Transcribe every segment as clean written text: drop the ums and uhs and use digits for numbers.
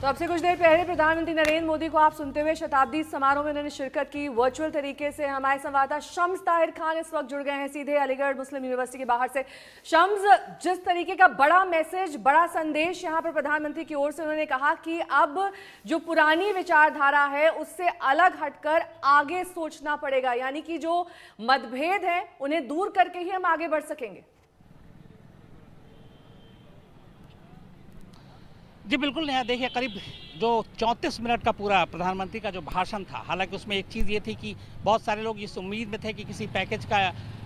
तो अब से कुछ देर पहले प्रधानमंत्री नरेंद्र मोदी को आप सुनते हुए शताब्दी समारोह में उन्होंने शिरकत की वर्चुअल तरीके से। हमारे संवाददाता शम्स ताहिर खान इस वक्त जुड़ गए हैं सीधे अलीगढ़ मुस्लिम यूनिवर्सिटी के बाहर से। शम्स, जिस तरीके का बड़ा मैसेज, बड़ा संदेश यहाँ पर प्रधानमंत्री की ओर से उन्होंने कहा कि अब जो पुरानी विचारधारा है उससे अलग हटकर आगे सोचना पड़ेगा, यानी कि जो मतभेद है उन्हें दूर करके ही हम आगे बढ़ सकेंगे। जी बिल्कुल नेहा, देखिए करीब जो 34 मिनट का पूरा प्रधानमंत्री का जो भाषण था, हालांकि उसमें एक चीज़ ये थी कि बहुत सारे लोग इस उम्मीद में थे कि किसी पैकेज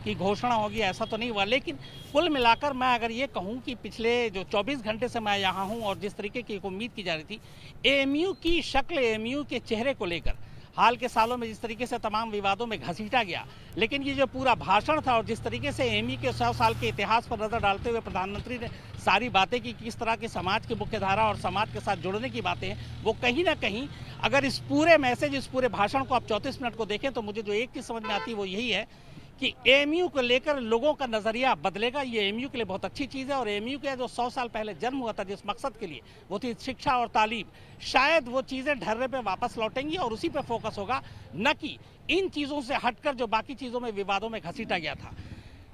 की घोषणा होगी, ऐसा तो नहीं हुआ। लेकिन कुल मिलाकर मैं अगर ये कहूँ कि पिछले जो 24 घंटे से मैं यहाँ हूँ और जिस तरीके की एक उम्मीद की जा रही थी, एएमयू की शक्ल, एएमयू के चेहरे को लेकर हाल के सालों में जिस तरीके से तमाम विवादों में घसीटा गया, लेकिन ये जो पूरा भाषण था और जिस तरीके से एएमयू के 100 साल के इतिहास पर नजर डालते हुए प्रधानमंत्री ने सारी बातें की, किस तरह के समाज की मुख्यधारा और समाज के साथ जुड़ने की बातें हैं, वो कहीं ना कहीं अगर इस पूरे मैसेज, इस पूरे भाषण को आप 34 मिनट को देखें तो मुझे जो एक चीज़ समझ में आती है वो यही है कि एएमयू को लेकर लोगों का नजरिया बदलेगा। ये एएमयू के लिए बहुत अच्छी चीज़ है और एएमयू का जो 100 साल पहले जन्म हुआ था जिस मकसद के लिए, वो थी शिक्षा और तालीम, शायद वो चीज़ें ढर्रे पे वापस लौटेंगी और उसी पे फोकस होगा, न कि इन चीज़ों से हटकर जो बाकी चीज़ों में विवादों में घसीटा गया था।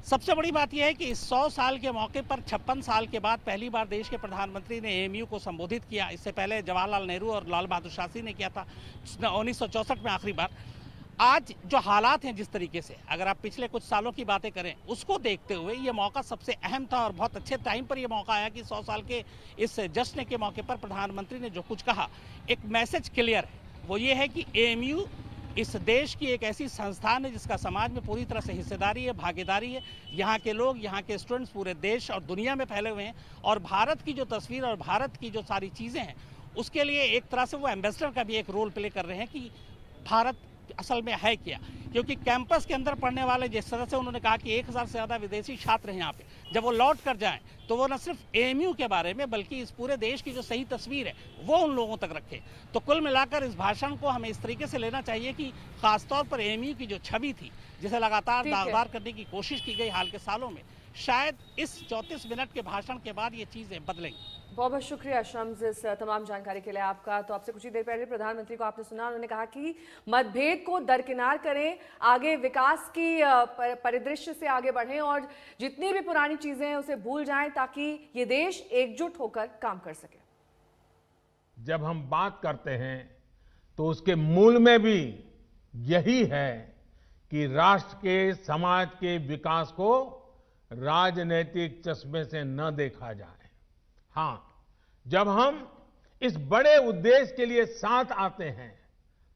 सबसे बड़ी बात यह है कि इस 100 साल के मौके पर 56 साल के बाद पहली बार देश के प्रधानमंत्री ने एएमयू को संबोधित किया। इससे पहले जवाहरलाल नेहरू और लाल बहादुर शास्त्री ने किया था 1964 में आखिरी बार। आज जो हालात हैं जिस तरीके से, अगर आप पिछले कुछ सालों की बातें करें, उसको देखते हुए ये मौका सबसे अहम था और बहुत अच्छे टाइम पर ये मौका आया कि 100 साल के इस जश्न के मौके पर प्रधानमंत्री ने जो कुछ कहा, एक मैसेज क्लियर है। वो ये है कि एएमयू इस देश की एक ऐसी संस्थान है जिसका समाज में पूरी तरह से हिस्सेदारी है, भागीदारी है। यहाँ के लोग, यहाँ के स्टूडेंट्स पूरे देश और दुनिया में फैले हुए हैं और भारत की जो तस्वीर और भारत की जो सारी चीज़ें हैं उसके लिए एक तरह से वो एम्बेसडर का भी एक रोल प्ले कर रहे हैं कि भारत असल में है क्या। क्योंकि कैंपस के अंदर पढ़ने वाले जिस तरह से उन्होंने कहा कि 1000 से ज़्यादा विदेशी छात्र हैं यहाँ पे, जब वो लौट कर जाएं तो वो न सिर्फ एएमयू के बारे में बल्कि इस पूरे देश की जो सही तस्वीर है वो उन लोगों तक रखे। तो कुल मिलाकर इस भाषण को हमें इस तरीके से लेना चाहिए कि खासतौर पर एएमयू की जो छवि थी, जिसे लगातार दागदार करने की कोशिश की गई हाल के सालों में, शायद इस 34 मिनट के भाषण के बाद ये चीज़ें बदलेंगी। बहुत बहुत शुक्रिया शम्स इस तमाम जानकारी के लिए आपका। तो आपसे कुछ ही देर पहले प्रधानमंत्री को आपने सुना, उन्होंने कहा कि मतभेद को दरकिनार करें, आगे विकास की परिदृश्य से आगे बढ़ें और जितनी भी पुरानी चीजें हैं उसे भूल जाएं ताकि ये देश एकजुट होकर काम कर सके। जब हम बात करते हैं तो उसके मूल में भी यही है कि राष्ट्र के, समाज के विकास को राजनीतिक चश्मे से न देखा जाए। हाँ, जब हम इस बड़े उद्देश्य के लिए साथ आते हैं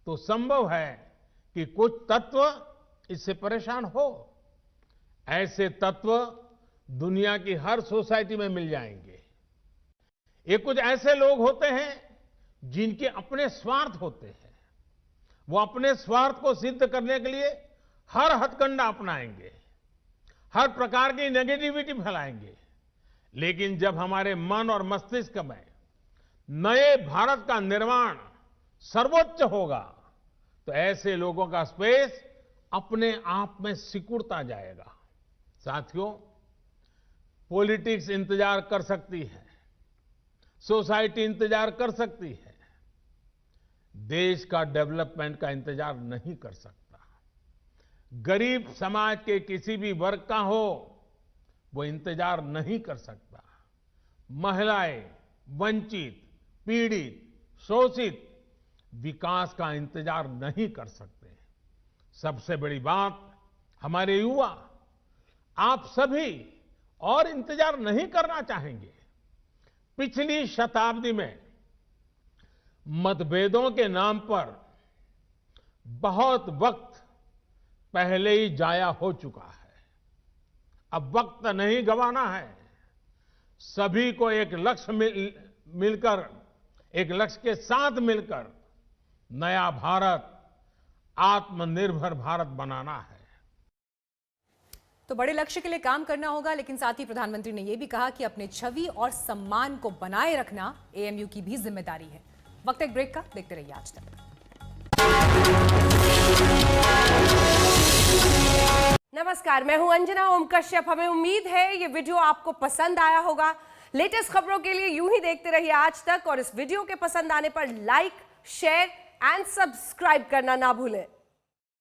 तो संभव है कि कुछ तत्व इससे परेशान हो। ऐसे तत्व दुनिया की हर सोसाइटी में मिल जाएंगे। ये कुछ ऐसे लोग होते हैं जिनके अपने स्वार्थ होते हैं। वो अपने स्वार्थ को सिद्ध करने के लिए हर हथकंडा अपनाएंगे, हर प्रकार की नेगेटिविटी फैलाएंगे। लेकिन जब हमारे मन और मस्तिष्क में नए भारत का निर्माण सर्वोच्च होगा तो ऐसे लोगों का स्पेस अपने आप में सिकुड़ता जाएगा। साथियों, पॉलिटिक्स इंतजार कर सकती है, सोसाइटी इंतजार कर सकती है, देश का डेवलपमेंट का इंतजार नहीं कर सकता। गरीब समाज के किसी भी वर्ग का हो वो इंतजार नहीं कर सकता। महिलाएं, वंचित, पीड़ित, शोषित विकास का इंतजार नहीं कर सकते। सबसे बड़ी बात, हमारे युवा, आप सभी और इंतजार नहीं करना चाहेंगे। पिछली शताब्दी में मतभेदों के नाम पर बहुत वक्त पहले ही जाया हो चुका है। अब वक्त नहीं गंवाना है। सभी को एक लक्ष्य मिलकर, एक लक्ष्य के साथ मिलकर नया भारत, आत्मनिर्भर भारत बनाना है। तो बड़े लक्ष्य के लिए काम करना होगा, लेकिन साथ ही प्रधानमंत्री ने यह भी कहा कि अपने छवि और सम्मान को बनाए रखना एएमयू की भी जिम्मेदारी है। वक्त एक ब्रेक का, देखते रहिए आज तक। नमस्कार, मैं हूं अंजना ओम कश्यप। हमें उम्मीद है ये वीडियो आपको पसंद आया होगा। लेटेस्ट खबरों के लिए यूं ही देखते रहिए आज तक, और इस वीडियो के पसंद आने पर लाइक, शेयर एंड सब्सक्राइब करना ना भूलें।